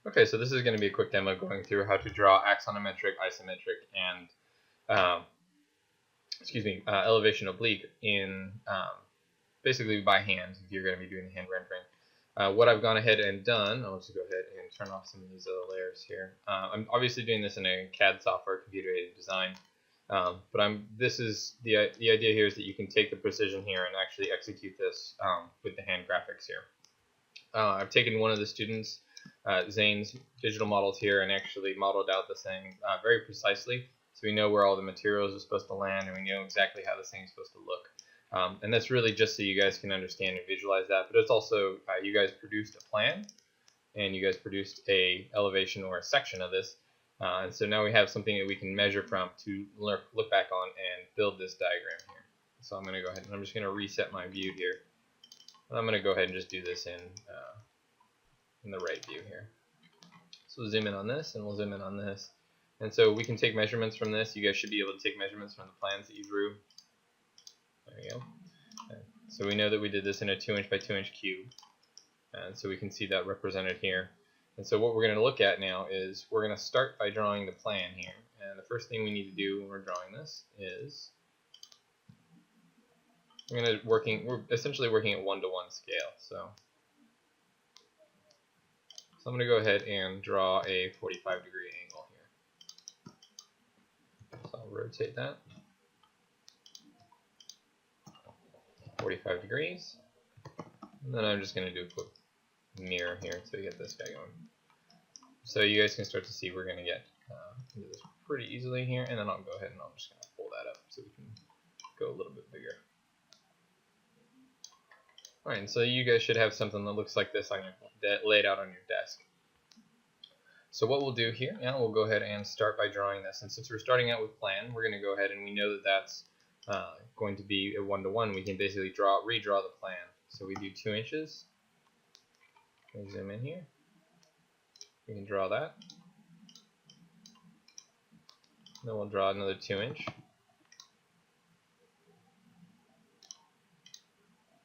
Okay, so this is going to be a quick demo going through how to draw axonometric, isometric, and elevation oblique in basically by hand if you're going to be doing the hand rendering. What I've gone ahead and done, I'll just go ahead and turn off some of these other layers here. I'm obviously doing this in a CAD software, computer-aided design, but this is the idea here is that you can take the precision here and actually execute this with the hand graphics here. I've taken one of the students, Zane's digital models here, and actually modeled out this thing very precisely, so we know where all the materials are supposed to land, and we know exactly how this thing is supposed to look. And that's really just so you guys can understand and visualize that, but it's also you guys produced a plan, and you guys produced a elevation or a section of this, and so now we have something that we can measure from to look back on and build this diagram here. So I'm going to go ahead and I'm just going to reset my view here. I'm going to go ahead and just do this in the right view here. So we'll zoom in on this, and we'll zoom in on this. And so we can take measurements from this. You guys should be able to take measurements from the plans that you drew. There we go. Okay. So we know that we did this in a 2-inch by 2-inch cube. And so we can see that represented here. And so what we're going to look at now is we're going to start by drawing the plan here. And the first thing we need to do when we're drawing this is we're essentially working at 1-to-1 scale. So I'm going to go ahead and draw a 45-degree angle here. So I'll rotate that 45 degrees. And then I'm just going to do a quick mirror here to get this guy going. So you guys can start to see we're going to get into this pretty easily here. And then I'll go ahead and I'm just going to pull that up so we can go a little bit bigger. Alright, and so you guys should have something that looks like this on laid out on your desk. So what we'll do here, now we'll go ahead and start by drawing this. And since we're starting out with plan, we're going to go ahead and we know that that's going to be a 1-to-1. We can basically redraw the plan. So we do 2 inches. We zoom in here. We can draw that. Then we'll draw another 2-inch.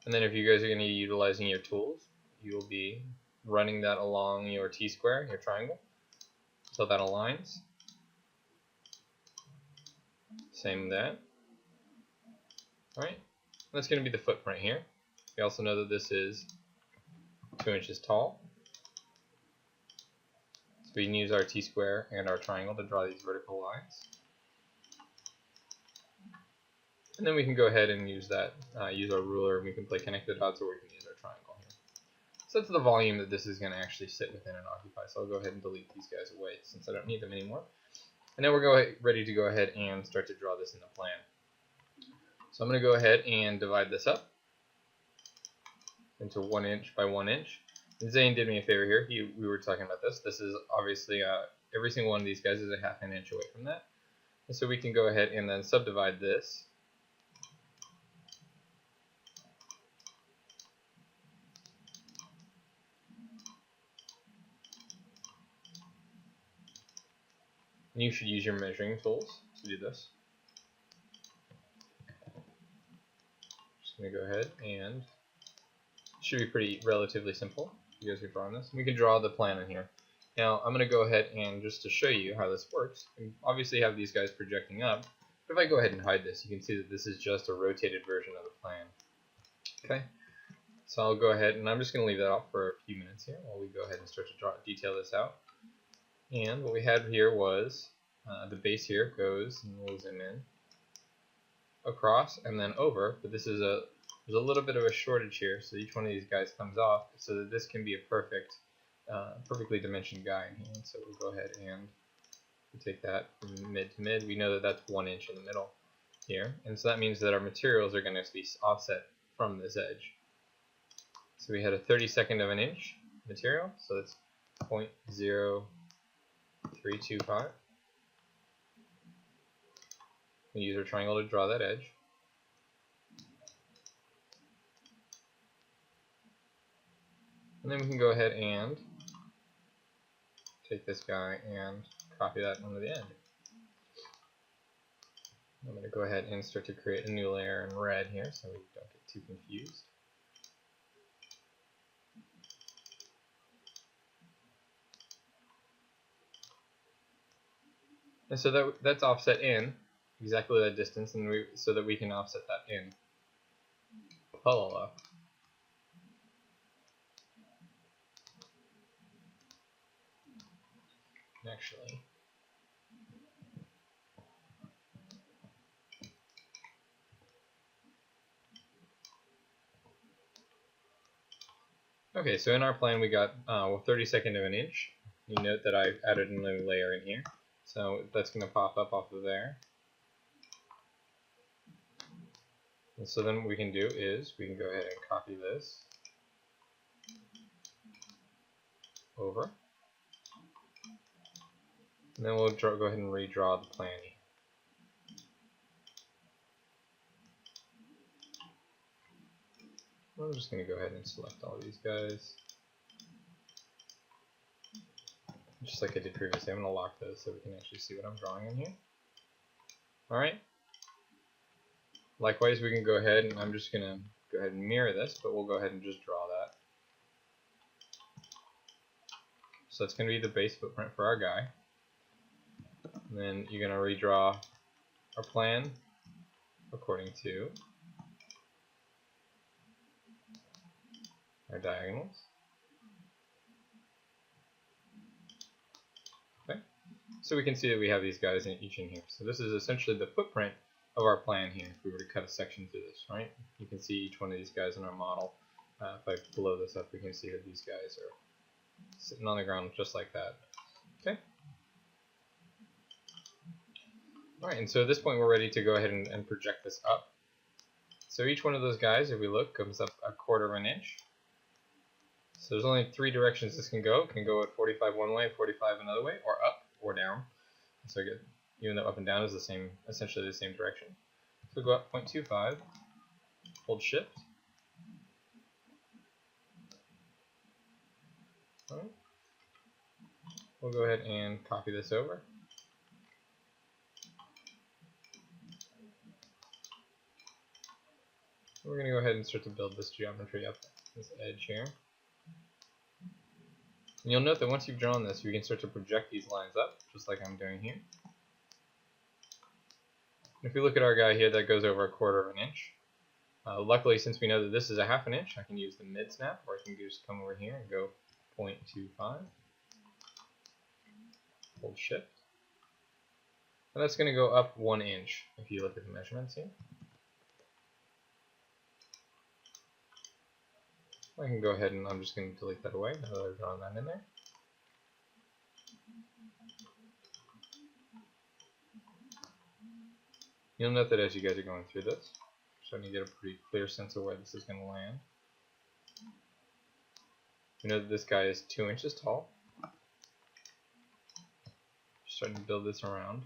And then if you guys are going to be utilizing your tools, you'll be running that along your T-square, your triangle, so that aligns. Same with that. Alright, that's going to be the footprint here. We also know that this is 2 inches tall. So we can use our T-square and our triangle to draw these vertical lines. And then we can go ahead and use that, use our ruler, and we can play connect the dots, or we can use our triangle here. So that's the volume that this is going to actually sit within and occupy. So I'll go ahead and delete these guys away since I don't need them anymore. And now we're ready to go ahead and start to draw this in the plan. So I'm going to go ahead and divide this up into 1 inch by 1 inch. And Zane did me a favor here. We were talking about this. This is obviously every single one of these guys is a 1/2 inch away from that. And so we can go ahead and then subdivide this. And you should use your measuring tools to do this. Just going to go ahead and it should be relatively simple. You guys are drawing this. We can draw the plan in here. Now I'm going to go ahead and just to show you how this works, we obviously have these guys projecting up. But if I go ahead and hide this, you can see that this is just a rotated version of the plan. Okay. So I'll go ahead and I'm just going to leave that off for a few minutes here while we go ahead and start to detail this out. And what we had here was the base here goes, and we'll zoom in, across and then over, but this is there's a little bit of a shortage here, so each one of these guys comes off so that this can be a perfectly dimensioned guy in here. So we'll go ahead and take that from mid to mid. We know that that's 1 inch in the middle here, and so that means that our materials are going to be offset from this edge. So we had a 32nd of an inch material, so that's 0.0325. We use our triangle to draw that edge. And then we can go ahead and take this guy and copy that onto the end. I'm going to go ahead and start to create a new layer in red here so we don't get too confused. And so that's offset in exactly that distance, and so that we can offset that in parallel. Actually, okay, so in our plan we got 1/32 of an inch. You note that I've added a new layer in here, so that's going to pop up off of there. And so then what we can do is we can go ahead and copy this over, and then we'll go ahead and redraw the plan. I'm just going to go ahead and select all these guys, just like I did previously. I'm going to lock those so we can actually see what I'm drawing in here. Alright. Likewise, we can go ahead and I'm just going to go ahead and mirror this, but we'll go ahead and just draw that. So that's going to be the base footprint for our guy. And then you're going to redraw our plan according to our diagonals. Okay, so we can see that we have these guys each in here. So this is essentially the footprint of our plan here. If we were to cut a section through this, right? You can see each one of these guys in our model. If I blow this up, we can see that these guys are sitting on the ground just like that. Okay. Alright, and so at this point we're ready to go ahead and project this up. So each one of those guys, if we look, comes up 1/4 of an inch. So there's only 3 directions this can go. It can go at 45 one way, 45 another way, or up or down. So even though up and down is the same, essentially the same direction. So go up 0.25, hold shift. Alright. We'll go ahead and copy this over. We're going to go ahead and start to build this geometry up, this edge here. And you'll note that once you've drawn this, you can start to project these lines up, just like I'm doing here. If we look at our guy here, that goes over 1/4 of an inch. Luckily, since we know that this is a 1/2 inch, I can use the mid snap, or I can just come over here and go 0.25. Hold shift. And that's going to go up 1 inch if you look at the measurements here. I can go ahead and I'm just going to delete that away now that I've drawn that in there. You'll note that as you guys are going through this, you're starting to get a pretty clear sense of where this is going to land. You know that this guy is 2 inches tall. Just starting to build this around.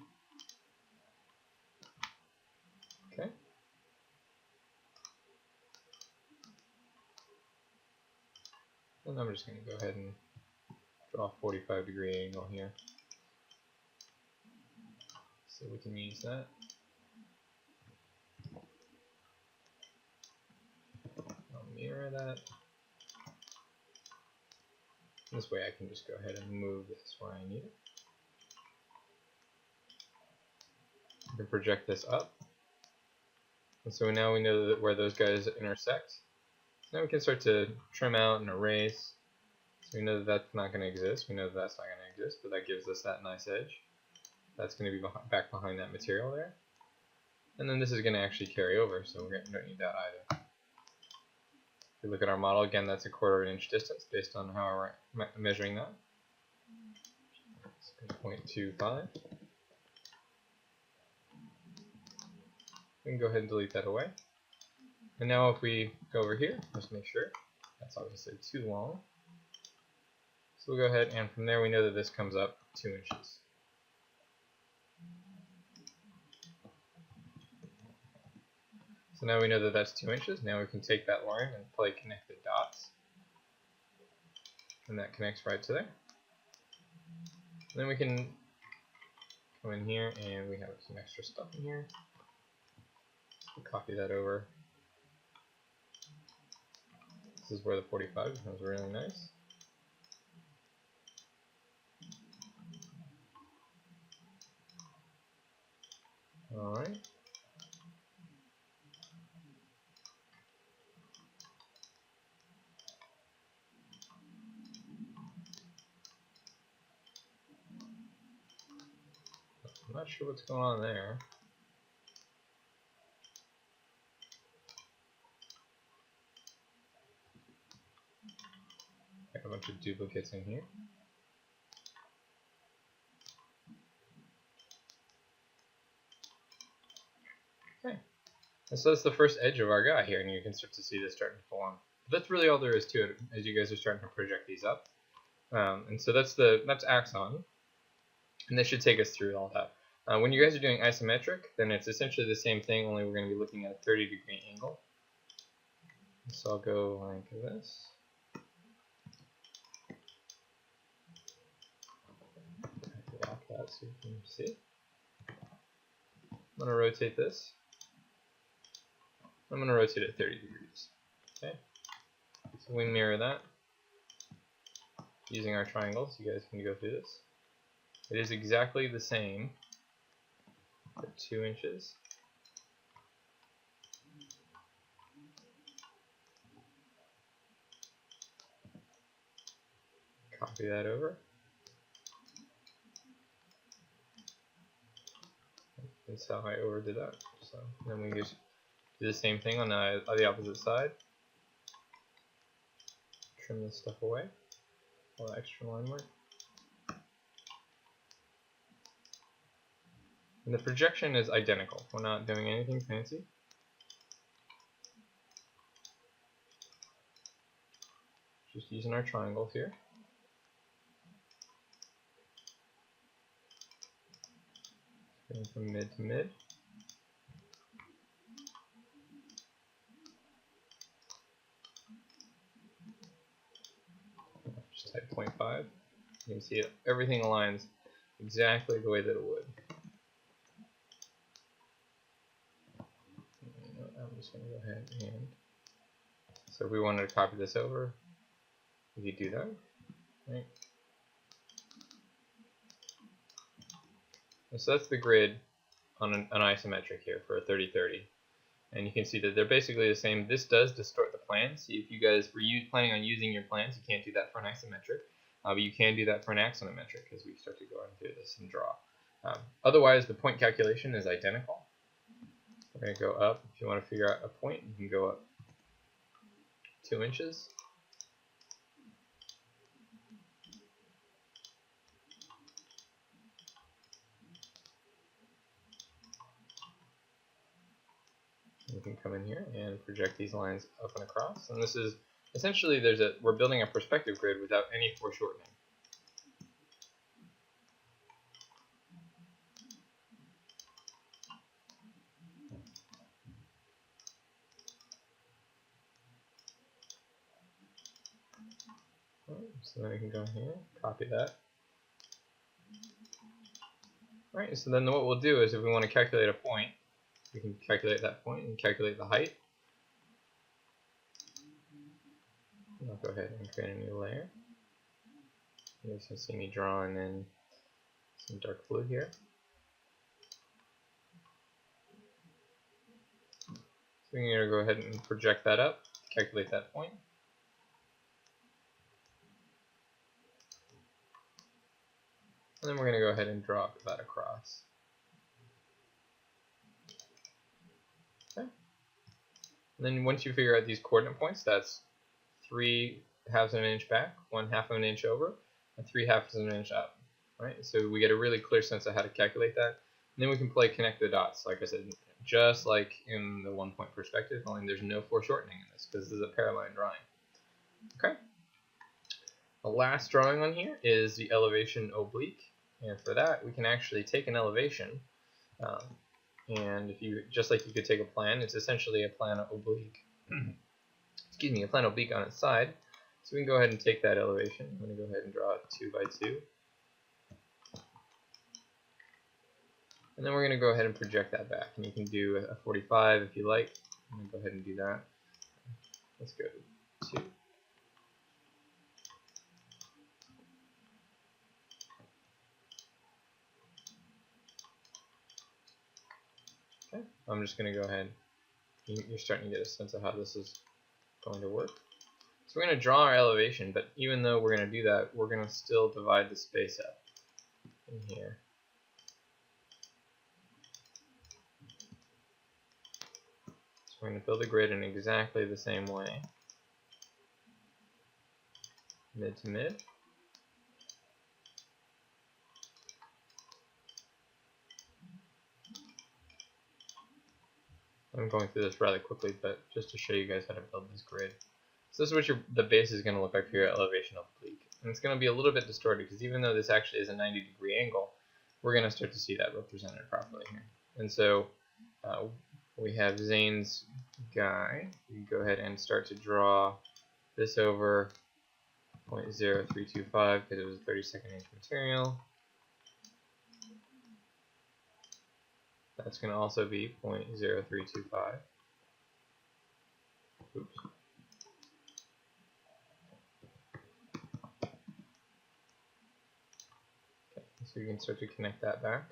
Okay. And I'm just going to go ahead and draw a 45-degree angle here. So we can use that. I'll mirror that. This way I can just go ahead and move this where I need it. I can project this up. And so now we know that where those guys intersect. Now we can start to trim out and erase. So we know that that's not going to exist. We know that that's not going to exist, but that gives us that nice edge. That's going to be back behind that material there. And then this is going to actually carry over, so we don't need that either. If we look at our model, again, that's 1/4 of an inch distance based on how we're measuring that. 0.25. We can go ahead and delete that away. And now if we go over here, just make sure that's obviously too long. So we'll go ahead and from there we know that this comes up 2 inches. So now we know that that's 2 inches. Now we can take that line and play connect the dots. And that connects right to there. And then we can come in here and we have some extra stuff in here. We'll copy that over. This is where the 45 becomes really nice. point. I'm not sure what's going on there. Got a bunch of duplicates in here. Okay. And so that's the first edge of our guy here, and you can start to see this starting to form. But that's really all there is to it as you guys are starting to project these up. And so that's Axon, and this should take us through all that. When you guys are doing isometric, then it's essentially the same thing, only we're going to be looking at a 30-degree angle. So I'll go like this. Lock that so you can see. I'm going to rotate this. I'm going to rotate it 30 degrees. Okay. So we mirror that using our triangles. You guys can go through this. It is exactly the same for 2 inches. Copy that over. That's how I overdid that. So then we just do the same thing on the opposite side. Trim this stuff away, all the extra line work. And the projection is identical. We're not doing anything fancy. Just using our triangles here. Going from mid to mid. Just type 0.5. You can see it, everything aligns exactly the way that it would. I'm just going to go ahead and, so if we wanted to copy this over, we could do that, right? And so that's the grid on an isometric here for a 30-30. And you can see that they're basically the same. This does distort the plan. So if you guys were planning on using your plans, you can't do that for an isometric. But you can do that for an axonometric as we start to go into this and draw. Otherwise, the point calculation is identical. We're going to go up. If you want to figure out a point, you can go up 2 inches. You can come in here and project these lines up and across. And this is essentially we're building a perspective grid without any foreshortening. So then we can go here, copy that. Alright, so then what we'll do is if we want to calculate a point, we can calculate that point and calculate the height. And I'll go ahead and create a new layer. You guys can see me drawing in some dark blue here. So we're going to go ahead and project that up, calculate that point. And then we're going to go ahead and draw that across. Okay. And then once you figure out these coordinate points, that's 3/2 of an inch back, 1/2 of an inch over, and 3/2 of an inch up. Right? So we get a really clear sense of how to calculate that. And then we can connect the dots, like I said, just like in the 1-point perspective, only there's no foreshortening in this because this is a paraline drawing. Okay. The last drawing on here is the elevation oblique. And for that, we can actually take an elevation, and just like you could take a plan, it's essentially a plan oblique. Excuse me, a plan oblique on its side. So we can go ahead and take that elevation. I'm going to go ahead and draw it 2 by 2, and then we're going to go ahead and project that back. And you can do a 45 if you like. I'm going to go ahead and do that. Let's go to 2. I'm just going to go ahead. You're starting to get a sense of how this is going to work. So we're going to draw our elevation, but even though we're going to do that, we're going to still divide the space up in here. So we're going to build a grid in exactly the same way. Mid to mid. I'm going through this rather quickly, but just to show you guys how to build this grid. So this is what the base is going to look like for your elevation oblique. And it's going to be a little bit distorted because even though this actually is a 90-degree angle, we're going to start to see that represented properly here. And so we have Zane's guy. You can go ahead and start to draw this over 0.0325 because it was a 32nd inch material. That's going to also be 0.0325. Oops. Okay, so you can start to connect that back.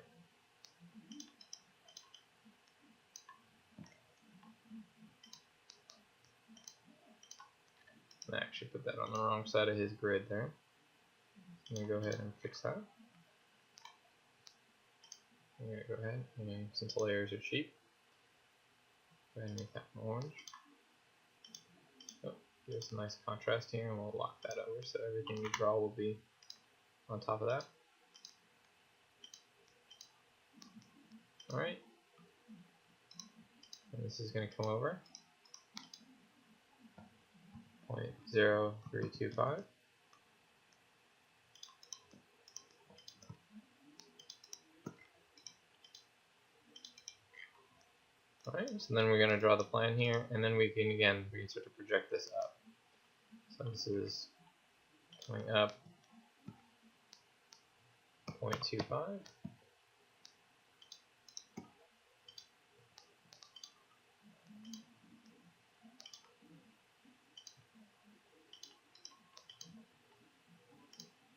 I actually put that on the wrong side of his grid there. I'm going to go ahead and fix that. I'm going to go ahead and, since the layers are cheap, go ahead and make that orange. Oh, there's a nice contrast here, and we'll lock that over so everything we draw will be on top of that. Alright. And this is going to come over 0.0325. Alright, so then we're going to draw the plan here, and then we can start to project this up. So this is coming up 0.25.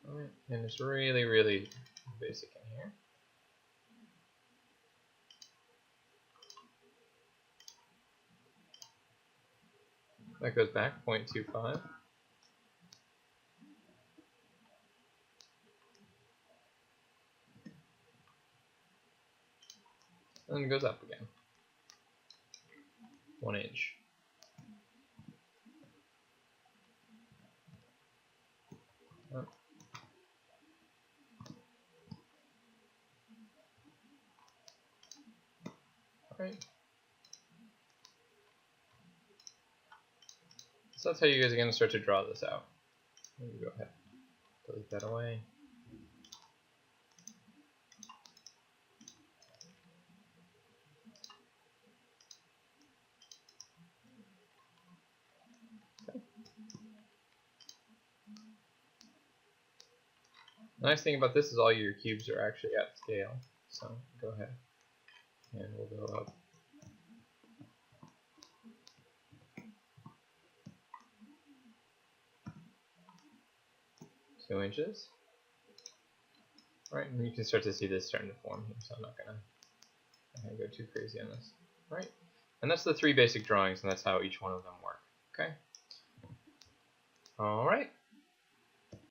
Alright, and it's really, really basic in here. That goes back 0.25. And then it goes up again. 1 inch. Oh. Alright. So that's how you guys are going to start to draw this out. Let me go ahead, delete that away. Okay. The nice thing about this is all your cubes are actually at scale. So go ahead and we'll go up. Two inches. Alright, and you can start to see this starting to form here, so I'm not gonna go too crazy on this. Alright, and that's the 3 basic drawings, and that's how each one of them work. Okay? Alright.